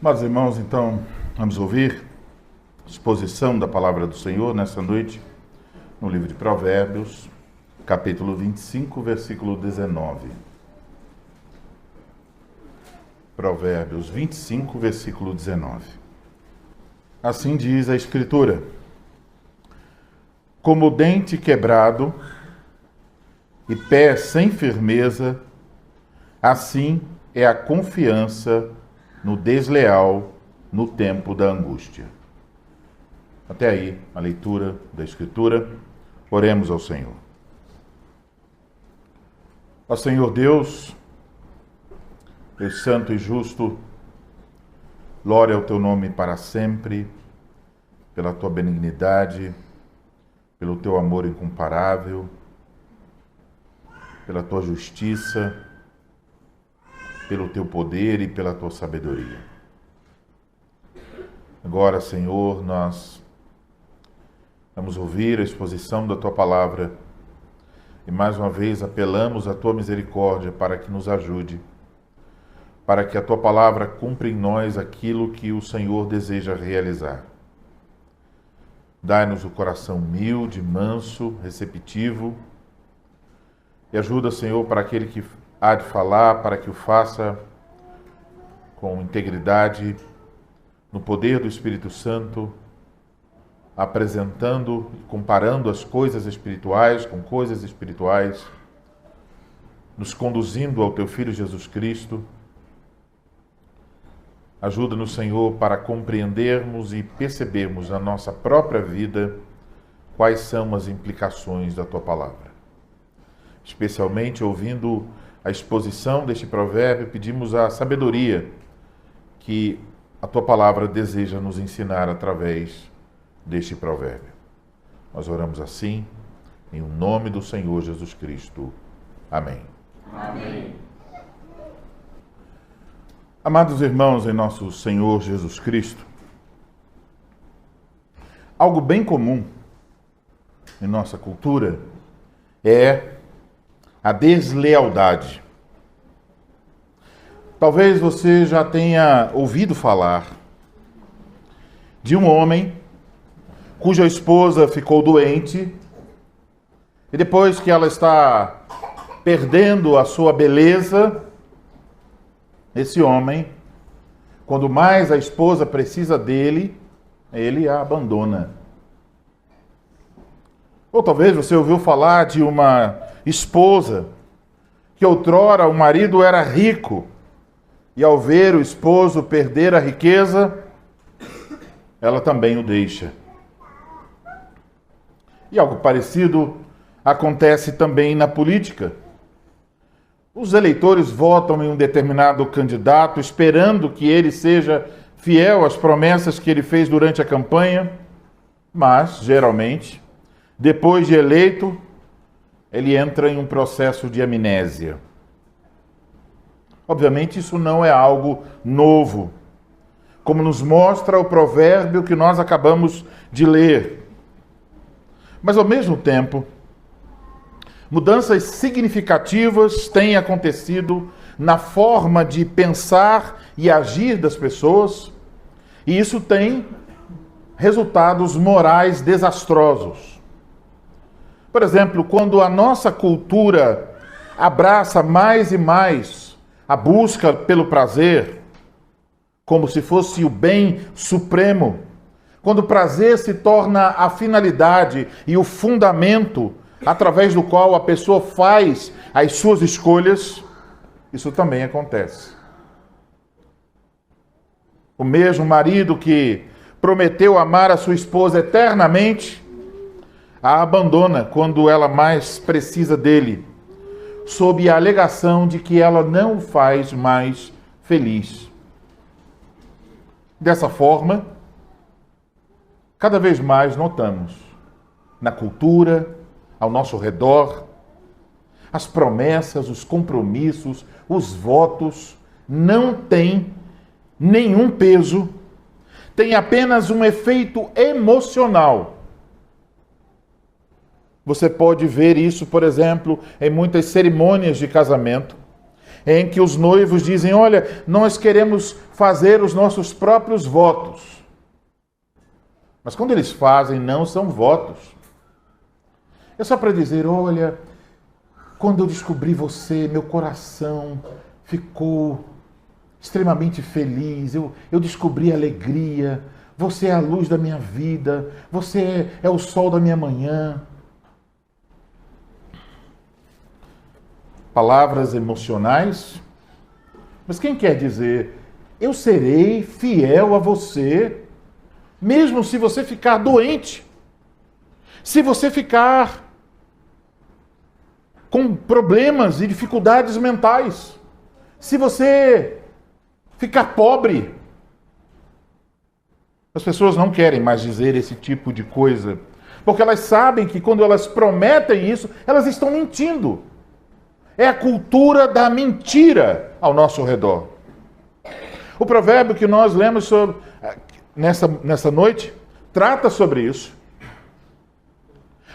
Mas, irmãos, então, vamos ouvir a exposição da palavra do Senhor nessa noite, no livro de Provérbios, capítulo 25, versículo 19. Provérbios 25, versículo 19. Assim diz a Escritura: como dente quebrado e pé sem firmeza, assim é a confiança no desleal no tempo da angústia. Até aí, a leitura da Escritura. Oremos ao Senhor. Ó Senhor Deus, Deus santo e justo, glória ao teu nome para sempre, pela tua benignidade, pelo teu amor incomparável, pela tua justiça, pelo teu poder e pela tua sabedoria. Agora, Senhor, nós vamos ouvir a exposição da tua palavra e mais uma vez apelamos à tua misericórdia para que nos ajude, para que a tua palavra cumpra em nós aquilo que o Senhor deseja realizar. Dai-nos o coração humilde, manso, receptivo e ajuda, Senhor, para aquele que há de falar, para que o faça com integridade, no poder do Espírito Santo, apresentando, comparando as coisas espirituais com coisas espirituais, nos conduzindo ao teu Filho Jesus Cristo. Ajuda-nos, Senhor, para compreendermos e percebermos na nossa própria vida quais são as implicações da tua palavra. Especialmente ouvindo a exposição deste provérbio, pedimos a sabedoria que a tua palavra deseja nos ensinar através deste provérbio. Nós oramos assim, em nome do Senhor Jesus Cristo. Amém. Amém. Amados irmãos em nosso Senhor Jesus Cristo, algo bem comum em nossa cultura é a deslealdade. Talvez você já tenha ouvido falar de um homem cuja esposa ficou doente e depois que ela está perdendo a sua beleza, esse homem, quando mais a esposa precisa dele, ele a abandona. Ou talvez você ouviu falar de uma esposa que outrora o marido era rico e ao ver o esposo perder a riqueza, ela também o deixa. E algo parecido acontece também na política. Os eleitores votam em um determinado candidato esperando que ele seja fiel às promessas que ele fez durante a campanha, mas, geralmente, depois de eleito, ele entra em um processo de amnésia. Obviamente, isso não é algo novo, como nos mostra o provérbio que nós acabamos de ler. Mas, ao mesmo tempo, mudanças significativas têm acontecido na forma de pensar e agir das pessoas, e isso tem resultados morais desastrosos. Por exemplo, quando a nossa cultura abraça mais e mais a busca pelo prazer, como se fosse o bem supremo, quando o prazer se torna a finalidade e o fundamento através do qual a pessoa faz as suas escolhas, isso também acontece. O mesmo marido que prometeu amar a sua esposa eternamente, a abandona quando ela mais precisa dele, sob a alegação de que ela não o faz mais feliz. Dessa forma, cada vez mais notamos na cultura, ao nosso redor, as promessas, os compromissos, os votos não têm nenhum peso, têm apenas um efeito emocional. Você pode ver isso, por exemplo, em muitas cerimônias de casamento, em que os noivos dizem: olha, nós queremos fazer os nossos próprios votos. Mas quando eles fazem, não são votos. É só para dizer: olha, quando eu descobri você, meu coração ficou extremamente feliz, eu descobri alegria, você é a luz da minha vida, você é o sol da minha manhã. Palavras emocionais, mas quem quer dizer: eu serei fiel a você, mesmo se você ficar doente, se você ficar com problemas e dificuldades mentais, se você ficar pobre. As pessoas não querem mais dizer esse tipo de coisa, porque elas sabem que quando elas prometem isso, elas estão mentindo. É a cultura da mentira ao nosso redor. O provérbio que nós lemos nessa noite trata sobre isso.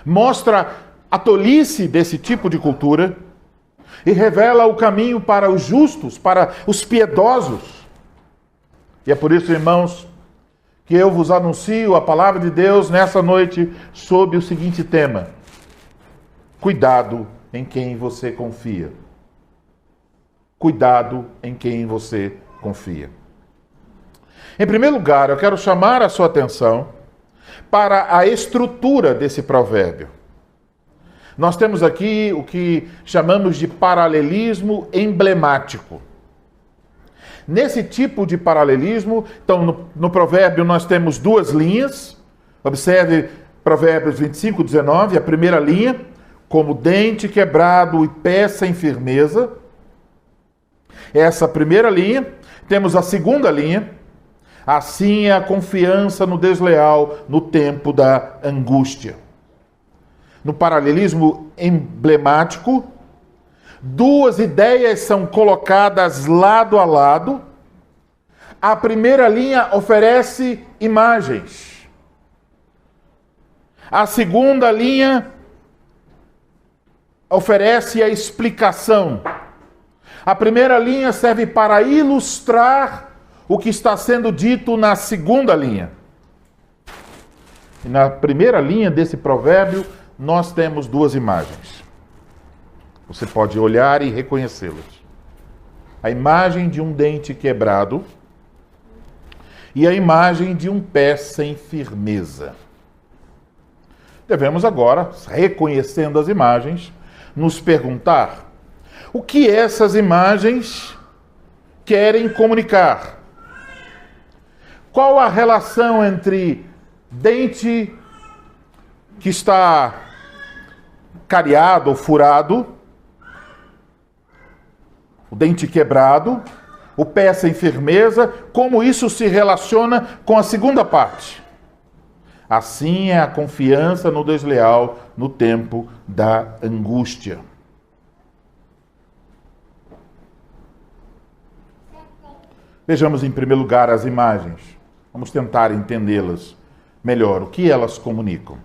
Mostra a tolice desse tipo de cultura e revela o caminho para os justos, para os piedosos. E é por isso, irmãos, que eu vos anuncio a palavra de Deus nessa noite sob o seguinte tema: cuidado em quem você confia. Cuidado em quem você confia. Em primeiro lugar, eu quero chamar a sua atenção para a estrutura desse provérbio. Nós temos aqui o que chamamos de paralelismo emblemático. Nesse tipo de paralelismo, então no provérbio nós temos duas linhas. Observe Provérbios 25, 19, a primeira linha: como dente quebrado e pé sem firmeza. Essa primeira linha. Temos a segunda linha: assim é a confiança no desleal no tempo da angústia. No paralelismo emblemático, duas ideias são colocadas lado a lado. A primeira linha oferece imagens. A segunda linha oferece a explicação. A primeira linha serve para ilustrar o que está sendo dito na segunda linha. E na primeira linha desse provérbio, nós temos duas imagens. Você pode olhar e reconhecê-las. A imagem de um dente quebrado e a imagem de um pé sem firmeza. Devemos agora, reconhecendo as imagens, nos perguntar: o que essas imagens querem comunicar? Qual a relação entre dente que está cariado ou furado, o dente quebrado, o pé sem firmeza, como isso se relaciona com a segunda parte? Assim é a confiança no desleal no tempo da angústia. Vejamos em primeiro lugar as imagens. Vamos tentar entendê-las melhor, o que elas comunicam.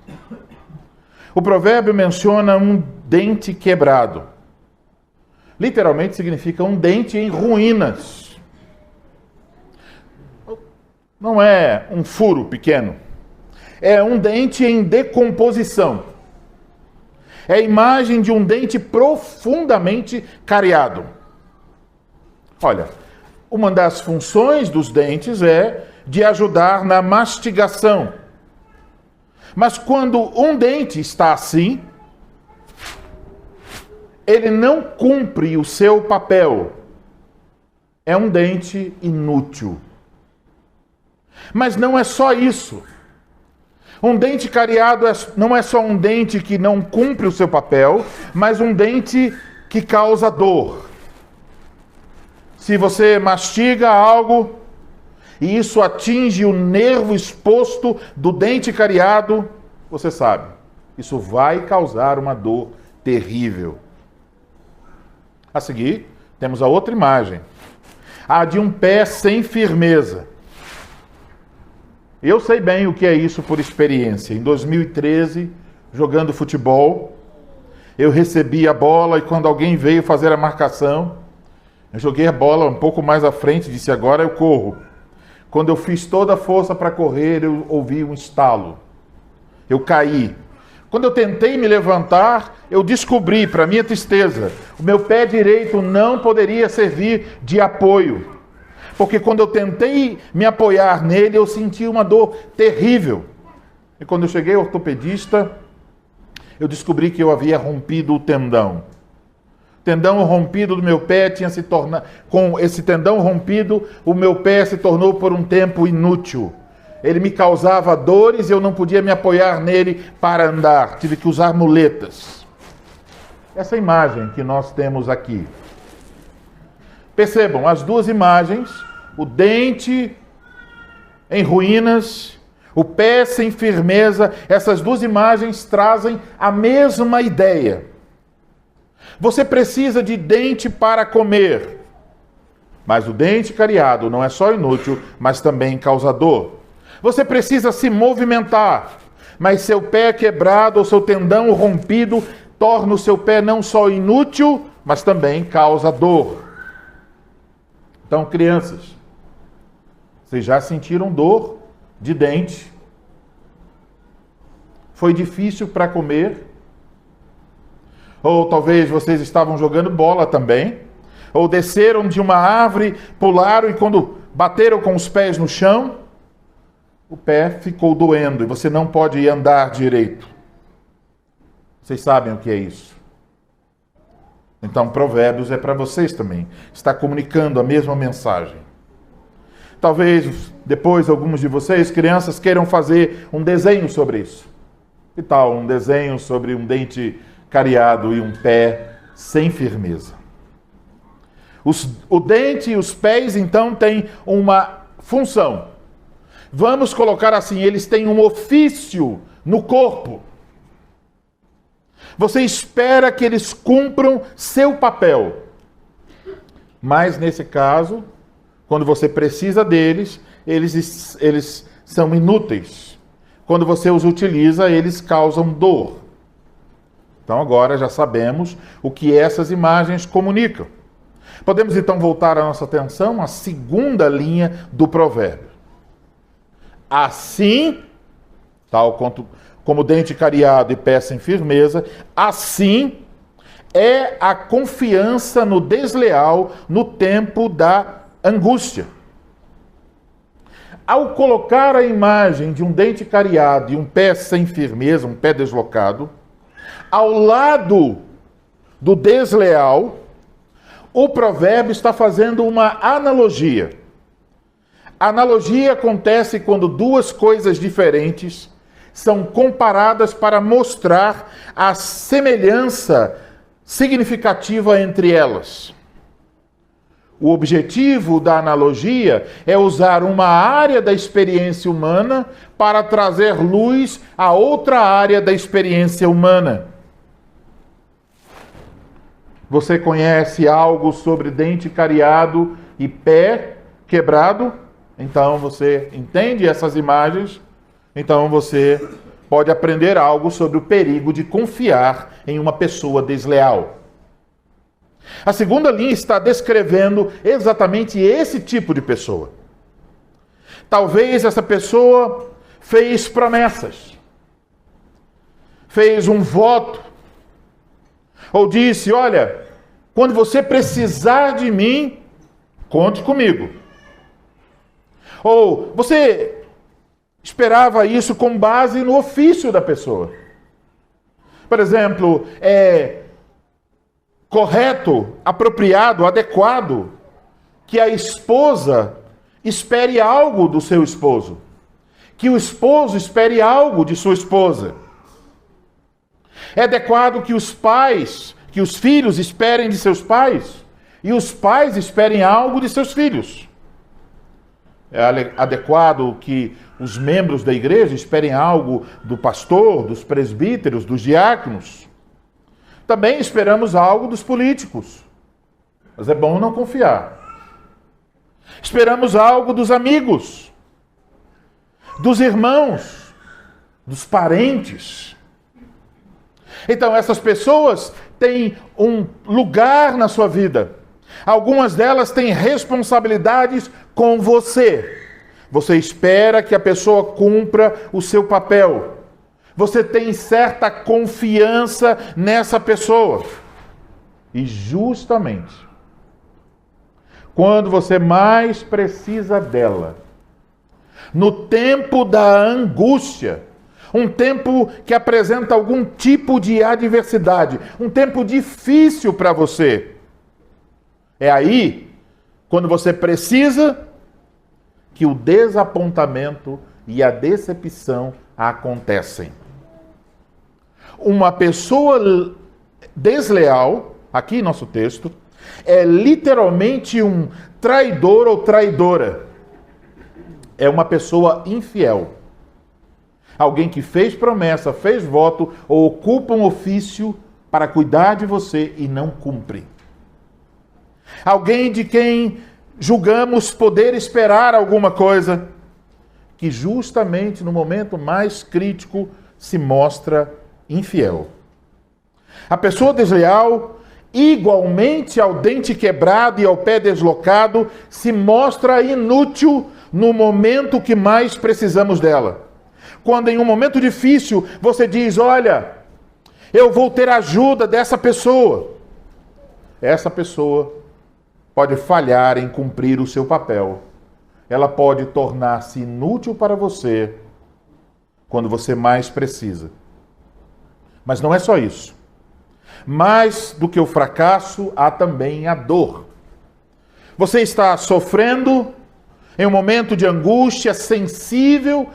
O provérbio menciona um dente quebrado. Literalmente significa um dente em ruínas. Não é um furo pequeno. É um dente em decomposição. É a imagem de um dente profundamente cariado. Olha, uma das funções dos dentes é de ajudar na mastigação. Mas quando um dente está assim, ele não cumpre o seu papel. É um dente inútil. Mas não é só isso. Um dente cariado não é só um dente que não cumpre o seu papel, mas um dente que causa dor. Se você mastiga algo e isso atinge o nervo exposto do dente cariado, você sabe, isso vai causar uma dor terrível. A seguir, temos a outra imagem, a de um pé sem firmeza. Eu sei bem o que é isso por experiência. Em 2013, jogando futebol, eu recebi a bola e quando alguém veio fazer a marcação, Eu joguei a bola um pouco mais à frente, disse, agora eu corro. Quando eu fiz toda a força para correr, eu ouvi um estalo. Eu caí. Quando eu tentei me levantar, eu descobri, para minha tristeza, o meu pé direito não poderia servir de apoio. Porque quando eu tentei me apoiar nele, eu senti uma dor terrível. E quando eu cheguei ao ortopedista, eu descobri que eu havia rompido o tendão. O tendão rompido do meu pé tinha se tornado... Com esse tendão rompido, o meu pé se tornou por um tempo inútil. Ele me causava dores e eu não podia me apoiar nele para andar. Tive que usar muletas. Essa imagem que nós temos aqui. Percebam, as duas imagens, o dente em ruínas, o pé sem firmeza, essas duas imagens trazem a mesma ideia. Você precisa de dente para comer, mas o dente cariado não é só inútil, mas também causador. Você precisa se movimentar, mas seu pé quebrado ou seu tendão rompido torna o seu pé não só inútil, mas também causa dor. Então, crianças, vocês já sentiram dor de dente? Foi difícil para comer? Ou talvez vocês estavam jogando bola também? Ou desceram de uma árvore, pularam e quando bateram com os pés no chão, o pé ficou doendo e você não pode andar direito. Vocês sabem o que é isso? Então, Provérbios é para vocês também. Está comunicando a mesma mensagem. Talvez depois alguns de vocês, crianças, queiram fazer um desenho sobre isso. Que tal um desenho sobre um dente cariado e um pé sem firmeza? O dente e os pés, então, têm uma função. Vamos colocar assim, eles têm um ofício no corpo. Você espera que eles cumpram seu papel. Mas, nesse caso, quando você precisa deles, eles são inúteis. Quando você os utiliza, eles causam dor. Então, agora já sabemos o que essas imagens comunicam. Podemos, então, voltar a nossa atenção à segunda linha do provérbio. Assim, tal como dente cariado e pé sem firmeza, assim é a confiança no desleal no tempo da angústia. Ao colocar a imagem de um dente cariado e um pé sem firmeza, um pé deslocado, ao lado do desleal, o provérbio está fazendo uma analogia. A analogia acontece quando duas coisas diferentes são comparadas para mostrar a semelhança significativa entre elas. O objetivo da analogia é usar uma área da experiência humana para trazer luz a outra área da experiência humana. Você conhece algo sobre dente cariado e pé quebrado? Então você entende essas imagens? Então você pode aprender algo sobre o perigo de confiar em uma pessoa desleal. A segunda linha está descrevendo exatamente esse tipo de pessoa. Talvez essa pessoa fez promessas, fez um voto, ou disse, olha, quando você precisar de mim, conte comigo. Ou você esperava isso com base no ofício da pessoa. Por exemplo, é correto, apropriado, adequado que a esposa espere algo do seu esposo, que o esposo espere algo de sua esposa. É adequado que os pais, que os filhos esperem de seus pais e os pais esperem algo de seus filhos. É adequado que os membros da igreja esperem algo do pastor, dos presbíteros, dos diáconos. Também esperamos algo dos políticos, mas é bom não confiar. Esperamos algo dos amigos, dos irmãos, dos parentes. Então essas pessoas têm um lugar na sua vida. Algumas delas têm responsabilidades com você. Você espera que a pessoa cumpra o seu papel. Você tem certa confiança nessa pessoa. E justamente quando você mais precisa dela, no tempo da angústia, um tempo que apresenta algum tipo de adversidade, um tempo difícil para você, é aí, quando você precisa, que o desapontamento e a decepção acontecem. Uma pessoa desleal, aqui em nosso texto, é literalmente um traidor ou traidora. É uma pessoa infiel. Alguém que fez promessa, fez voto ou ocupa um ofício para cuidar de você e não cumpre. Alguém de quem julgamos poder esperar alguma coisa, que justamente no momento mais crítico se mostra infiel. A pessoa desleal, igualmente ao dente quebrado e ao pé deslocado, se mostra inútil no momento que mais precisamos dela. Quando em um momento difícil você diz, olha, eu vou ter ajuda dessa pessoa. Essa pessoa pode falhar em cumprir o seu papel. Ela pode tornar-se inútil para você quando você mais precisa. Mas não é só isso. Mais do que o fracasso, há também a dor. Você está sofrendo em um momento de angústia, sensível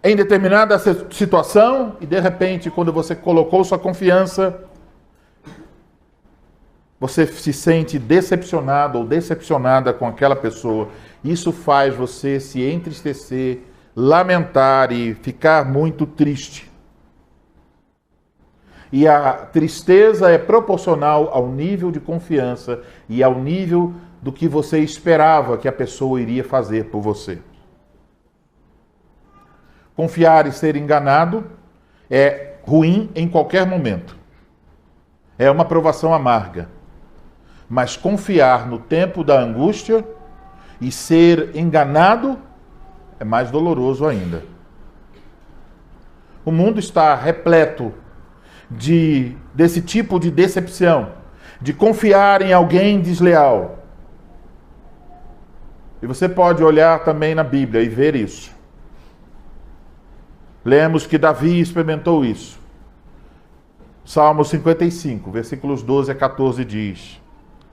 em determinada situação, e de repente, quando você colocou sua confiança, você se sente decepcionado ou decepcionada com aquela pessoa. Isso faz você se entristecer, lamentar e ficar muito triste. E a tristeza é proporcional ao nível de confiança e ao nível do que você esperava que a pessoa iria fazer por você. Confiar e ser enganado é ruim em qualquer momento. É uma provação amarga. Mas confiar no tempo da angústia e ser enganado é mais doloroso ainda. O mundo está repleto desse tipo de decepção, de confiar em alguém desleal. E você pode olhar também na Bíblia e ver isso. Lemos que Davi experimentou isso. Salmo 55, versículos 12 a 14 diz,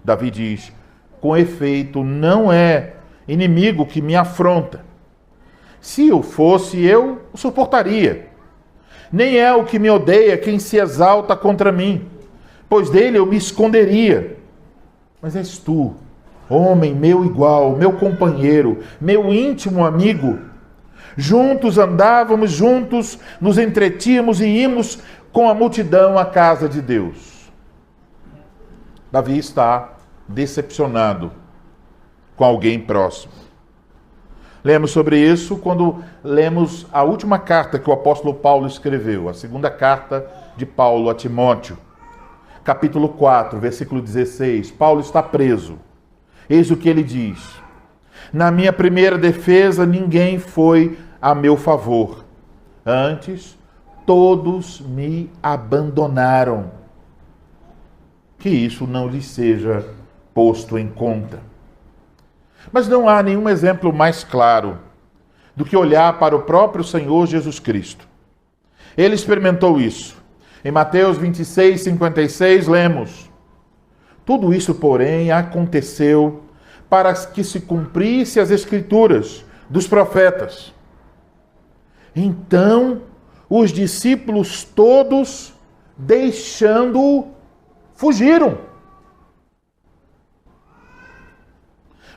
Davi diz, com efeito, não é inimigo que me afronta. Se eu fosse, eu o suportaria. Nem é o que me odeia quem se exalta contra mim, pois dele eu me esconderia. Mas és tu, homem meu igual, meu companheiro, meu íntimo amigo. Juntos andávamos, juntos nos entretínhamos e íamos com a multidão à casa de Deus. Davi está decepcionado com alguém próximo. Lemos sobre isso quando lemos a última carta que o apóstolo Paulo escreveu, a segunda carta de Paulo a Timóteo. Capítulo 4, versículo 16. Paulo está preso. Eis o que ele diz. Na minha primeira defesa, ninguém foi a meu favor. Antes, todos me abandonaram. Que isso não lhes seja posto em conta. Mas não há nenhum exemplo mais claro do que olhar para o próprio Senhor Jesus Cristo. Ele experimentou isso. Em Mateus 26, 56, lemos: tudo isso, porém, aconteceu para que se cumprisse as Escrituras dos profetas. Então, os discípulos todos, deixando-o, fugiram.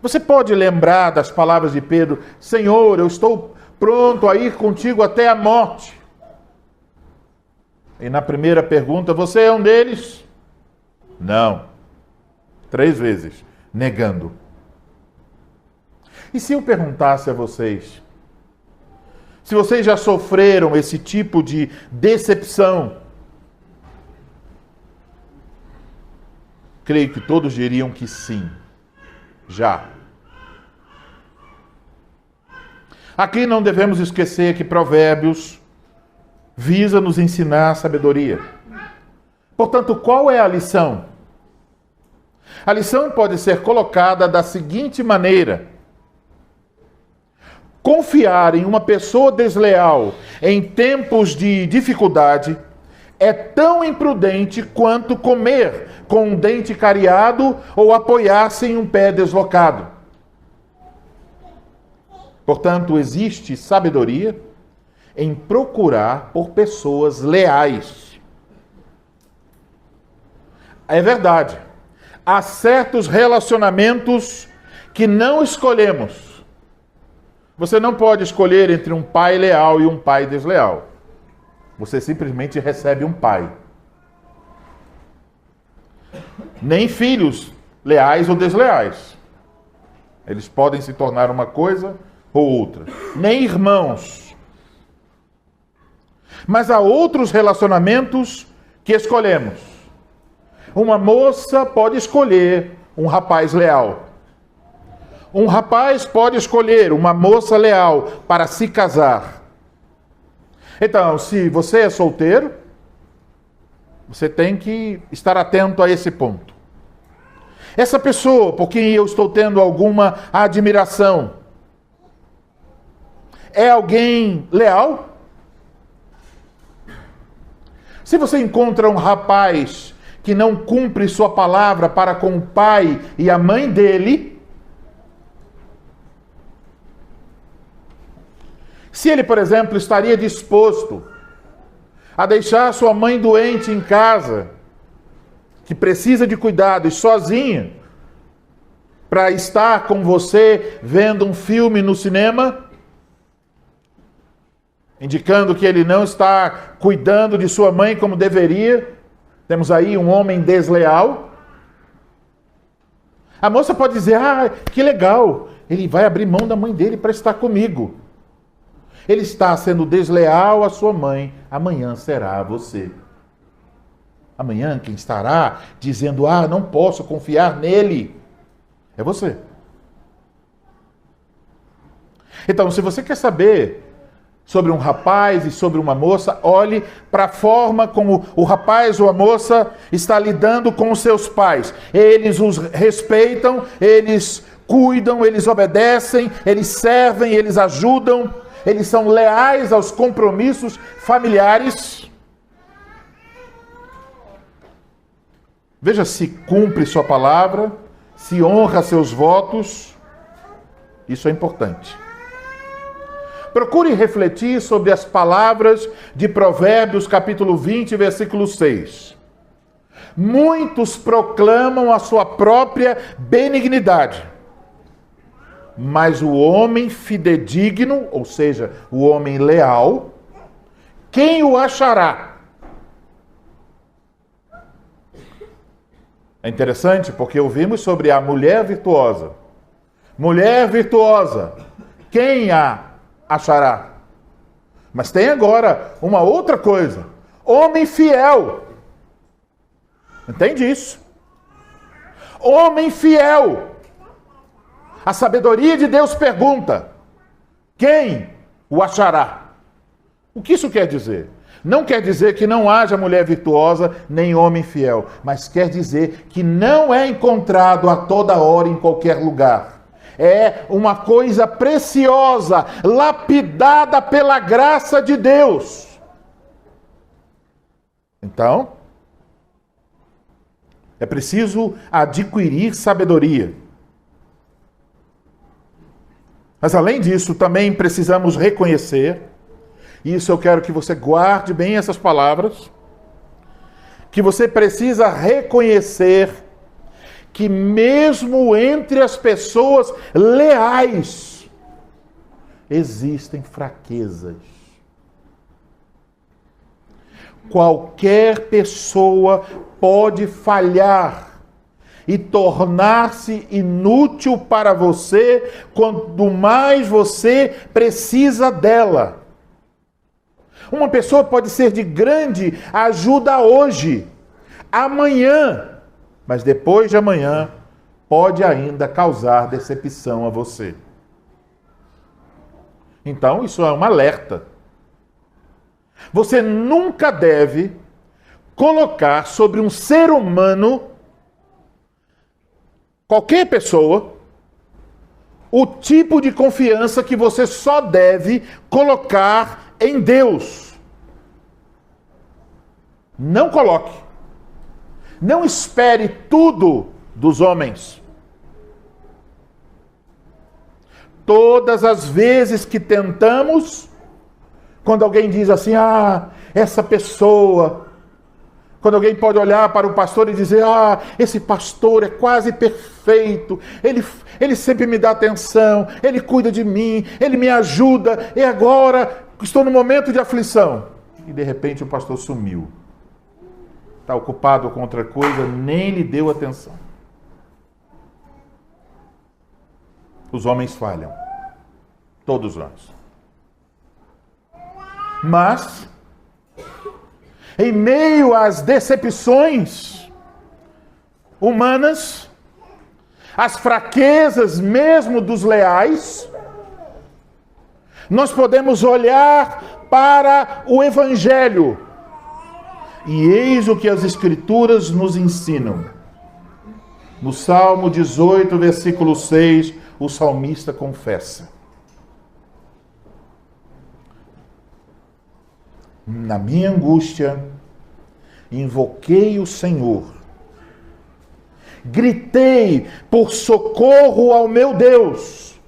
Você pode lembrar das palavras de Pedro: Senhor, eu estou pronto a ir contigo até a morte. E na primeira pergunta, você é um deles? Não. 3 vezes, negando. E se eu perguntasse a vocês, se vocês já sofreram esse tipo de decepção, Creio que todos diriam que sim. Já. Aqui não devemos esquecer que Provérbios visa nos ensinar sabedoria. Portanto, qual é a lição? A lição pode ser colocada da seguinte maneira: confiar em uma pessoa desleal em tempos de dificuldade é tão imprudente quanto comer com um dente cariado ou apoiar-se em um pé deslocado. Portanto, existe sabedoria em procurar por pessoas leais. É verdade, há certos relacionamentos que não escolhemos. Você não pode escolher entre um pai leal e um pai desleal. Você simplesmente recebe um pai. Nem filhos leais ou desleais. Eles podem se tornar uma coisa ou outra. Nem irmãos. Mas há outros relacionamentos que escolhemos. Uma moça pode escolher um rapaz leal. Um rapaz pode escolher uma moça leal para se casar. Então, se você é solteiro, você tem que estar atento a esse ponto. Essa pessoa por quem eu estou tendo alguma admiração, é alguém leal? Se você encontra um rapaz que não cumpre sua palavra para com o pai e a mãe dele, se ele, por exemplo, estaria disposto a deixar sua mãe doente em casa, que precisa de cuidados, sozinha, para estar com você vendo um filme no cinema, indicando que ele não está cuidando de sua mãe como deveria, temos aí um homem desleal. A moça pode dizer: ah, que legal, ele vai abrir mão da mãe dele para estar comigo. Ele está sendo desleal à sua mãe, amanhã será você. Amanhã quem estará dizendo: ah, não posso confiar nele, é você. Então, se você quer saber sobre um rapaz e sobre uma moça, olhe para a forma como o rapaz ou a moça está lidando com os seus pais. Eles os respeitam, eles cuidam, eles obedecem, eles servem, eles ajudam, eles são leais aos compromissos familiares. Veja se cumpre sua palavra, se honra seus votos. Isso é importante. Procure refletir sobre as palavras de Provérbios, capítulo 20, versículo 6. Muitos proclamam a sua própria benignidade, mas o homem fidedigno, ou seja, o homem leal, quem o achará? É interessante porque ouvimos sobre a mulher virtuosa. Mulher virtuosa, quem a achará? Mas tem agora uma outra coisa. Homem fiel. Entende isso? Homem fiel. A sabedoria de Deus pergunta: quem o achará? O que isso quer dizer? Não quer dizer que não haja mulher virtuosa nem homem fiel, mas quer dizer que não é encontrado a toda hora em qualquer lugar. É uma coisa preciosa, lapidada pela graça de Deus. Então, é preciso adquirir sabedoria. Mas além disso, também precisamos reconhecer, e isso eu quero que você guarde bem essas palavras, que você precisa reconhecer que mesmo entre as pessoas leais existem fraquezas. Qualquer pessoa pode falhar e tornar-se inútil para você quanto mais você precisa dela. Uma pessoa pode ser de grande ajuda hoje, amanhã mas depois de amanhã pode ainda causar decepção a você. Então, isso é um alerta. Você nunca deve colocar sobre um ser humano, qualquer pessoa, o tipo de confiança que você só deve colocar em Deus. Não coloque. Não espere tudo dos homens. Todas as vezes que tentamos, quando alguém diz assim, essa pessoa, quando alguém pode olhar para o pastor e dizer, esse pastor é quase perfeito, ele sempre me dá atenção, ele cuida de mim, ele me ajuda, e agora estou no momento de aflição. E de repente o pastor sumiu. Está ocupado com outra coisa, nem lhe deu atenção. Os homens falham. Todos nós. Mas, em meio às decepções humanas, às fraquezas mesmo dos leais, nós podemos olhar para o Evangelho. E eis o que as Escrituras nos ensinam. No Salmo 18, versículo 6, o salmista confessa: na minha angústia, invoquei o Senhor. Gritei por socorro ao meu Deus.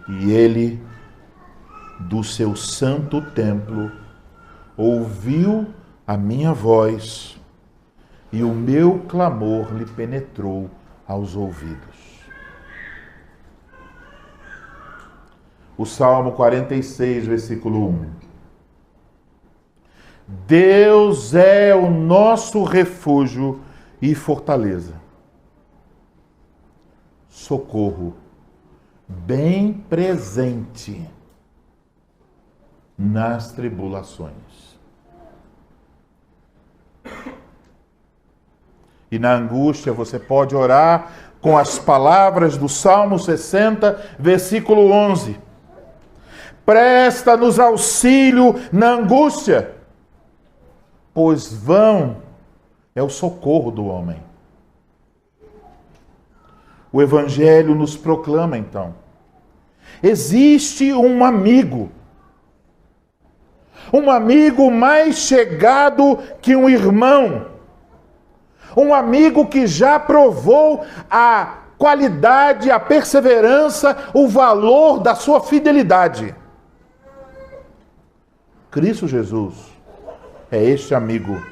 E ele, do seu santo templo, ouviu a minha voz, e o meu clamor lhe penetrou aos ouvidos. O Salmo 46, versículo 1. Deus é o nosso refúgio e fortaleza, socorro bem presente nas tribulações. E na angústia você pode orar com as palavras do Salmo 60, versículo 11. Presta-nos auxílio na angústia, pois vão é o socorro do homem. O Evangelho nos proclama, então, existe um amigo mais chegado que um irmão, um amigo que já provou a qualidade, a perseverança, o valor da sua fidelidade. Cristo Jesus é este amigo.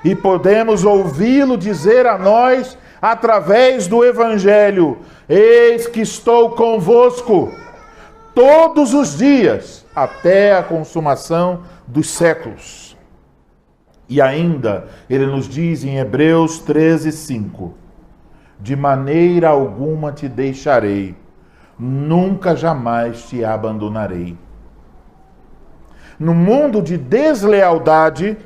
E podemos ouvi-lo dizer a nós, através do Evangelho: eis que estou convosco todos os dias, até a consumação dos séculos. E ainda, ele nos diz em Hebreus 13, 5, de maneira alguma te deixarei, nunca jamais te abandonarei. No mundo de deslealdade,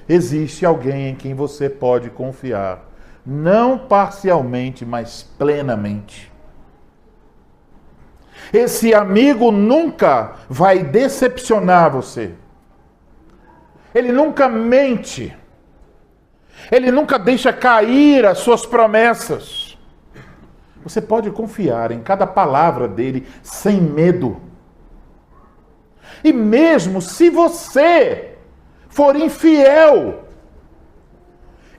existe alguém em quem você pode confiar, não parcialmente, mas plenamente. Esse amigo nunca vai decepcionar você. Ele nunca mente. Ele nunca deixa cair as suas promessas. Você pode confiar em cada palavra dele sem medo. E mesmo se você for infiel,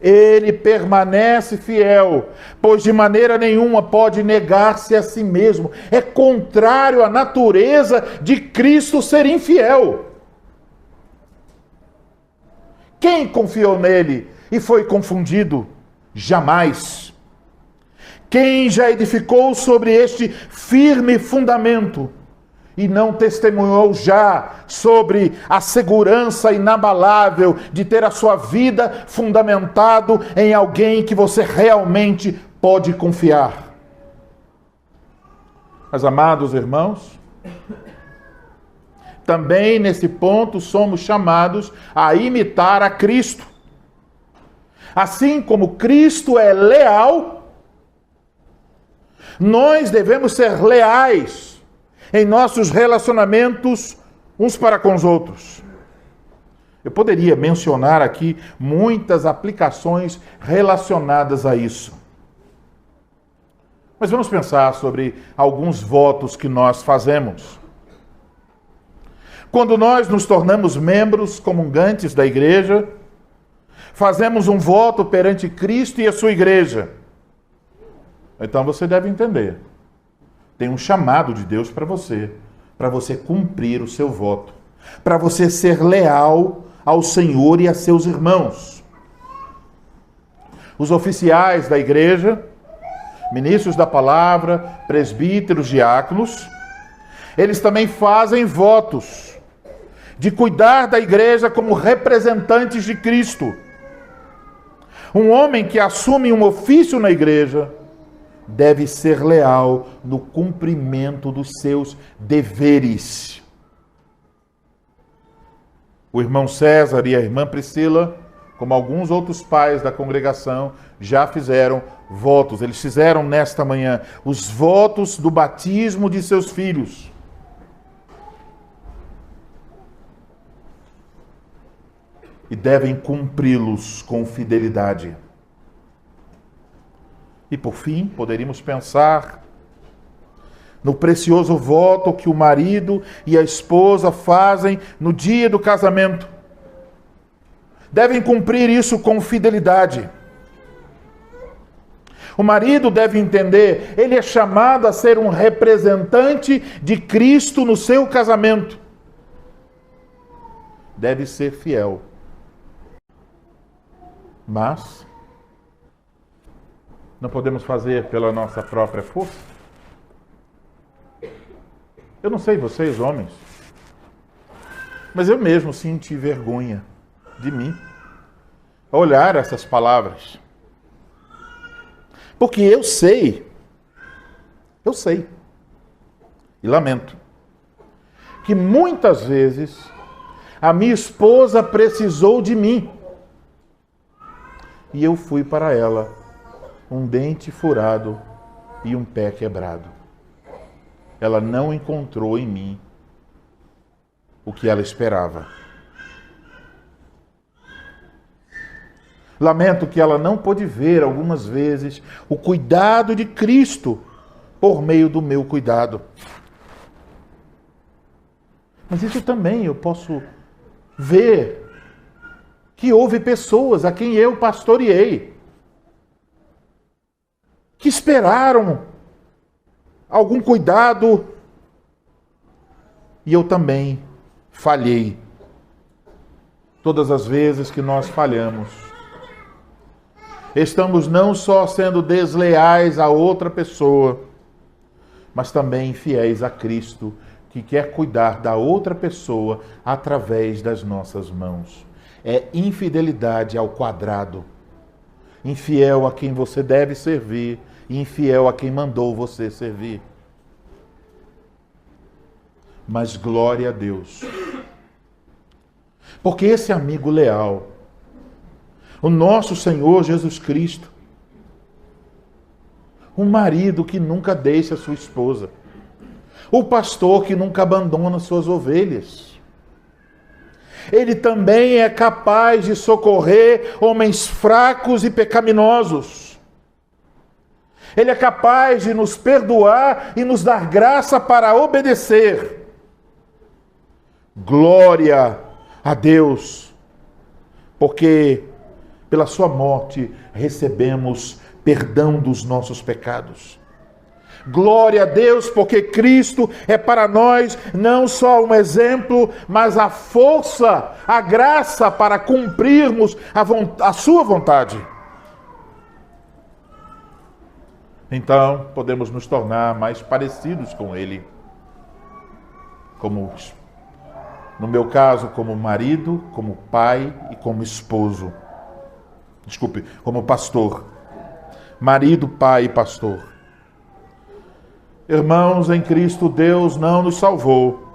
ele permanece fiel, pois de maneira nenhuma pode negar-se a si mesmo. É contrário à natureza de Cristo ser infiel. Quem confiou nele e foi confundido? Jamais. Quem já edificou sobre este firme fundamento e não testemunhou já sobre a segurança inabalável de ter a sua vida fundamentado em alguém que você realmente pode confiar? Mas, amados irmãos, também nesse ponto somos chamados a imitar a Cristo. Assim como Cristo é leal, nós devemos ser leais em nossos relacionamentos uns para com os outros. Eu poderia mencionar aqui muitas aplicações relacionadas a isso. Mas vamos pensar sobre alguns votos que nós fazemos. Quando nós nos tornamos membros comungantes da igreja, fazemos um voto perante Cristo e a sua igreja. Então você deve entender. Tem um chamado de Deus para você cumprir o seu voto, para você ser leal ao Senhor e a seus irmãos. Os oficiais da igreja, ministros da palavra, presbíteros, diáconos, eles também fazem votos de cuidar da igreja como representantes de Cristo. Um homem que assume um ofício na igreja deve ser leal no cumprimento dos seus deveres. O irmão César e a irmã Priscila, como alguns outros pais da congregação, já fizeram votos. Eles fizeram nesta manhã os votos do batismo de seus filhos. E devem cumpri-los com fidelidade. E por fim, poderíamos pensar no precioso voto que o marido e a esposa fazem no dia do casamento. Devem cumprir isso com fidelidade. O marido deve entender, ele é chamado a ser um representante de Cristo no seu casamento. Deve ser fiel. Mas não podemos fazer pela nossa própria força. Eu não sei vocês, homens, mas eu mesmo senti vergonha de mim ao olhar essas palavras. Porque eu sei, e lamento, que muitas vezes a minha esposa precisou de mim e eu fui para ela um dente furado e um pé quebrado. Ela não encontrou em mim o que ela esperava. Lamento que ela não pôde ver algumas vezes o cuidado de Cristo por meio do meu cuidado. Mas isso também eu posso ver que houve pessoas a quem eu pastoreei que esperaram algum cuidado e eu também falhei. Todas as vezes que nós falhamos, estamos não só sendo desleais a outra pessoa, mas também infiéis a Cristo, que quer cuidar da outra pessoa através das nossas mãos. É infidelidade ao quadrado. Infiel a quem você deve servir, infiel a quem mandou você servir. Mas glória a Deus. Porque esse amigo leal, o nosso Senhor Jesus Cristo, um marido que nunca deixa sua esposa, o pastor que nunca abandona suas ovelhas, ele também é capaz de socorrer homens fracos e pecaminosos. Ele é capaz de nos perdoar e nos dar graça para obedecer. Glória a Deus, porque pela sua morte recebemos perdão dos nossos pecados. Glória a Deus, porque Cristo é para nós não só um mas a força, a graça para cumprirmos a sua vontade. Então, podemos nos tornar mais parecidos com Ele. Como, no meu caso, como marido, como pai e como esposo. Desculpe, como pastor. Marido, pai e pastor. Irmãos, em Cristo Deus não nos salvou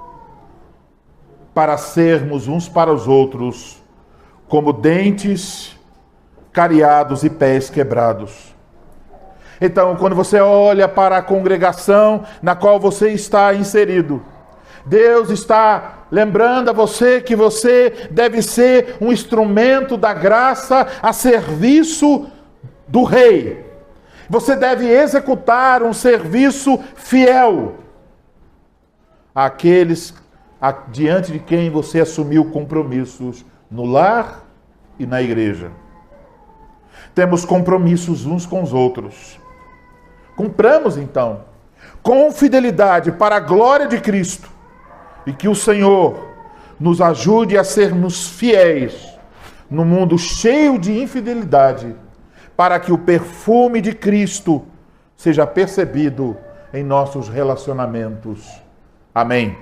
para sermos uns para os outros como dentes cariados e pés quebrados. Então, quando você olha para a congregação na qual você está inserido, Deus está lembrando a você que você deve ser um instrumento da graça a serviço do Rei. Você deve executar um serviço fiel àqueles diante de quem você assumiu compromissos no lar e na igreja. Temos compromissos uns com os outros. Cumpramos, então, com fidelidade para a glória de Cristo, e que o Senhor nos ajude a sermos fiéis no mundo cheio de infidelidade, para que o perfume de Cristo seja percebido em nossos relacionamentos. Amém.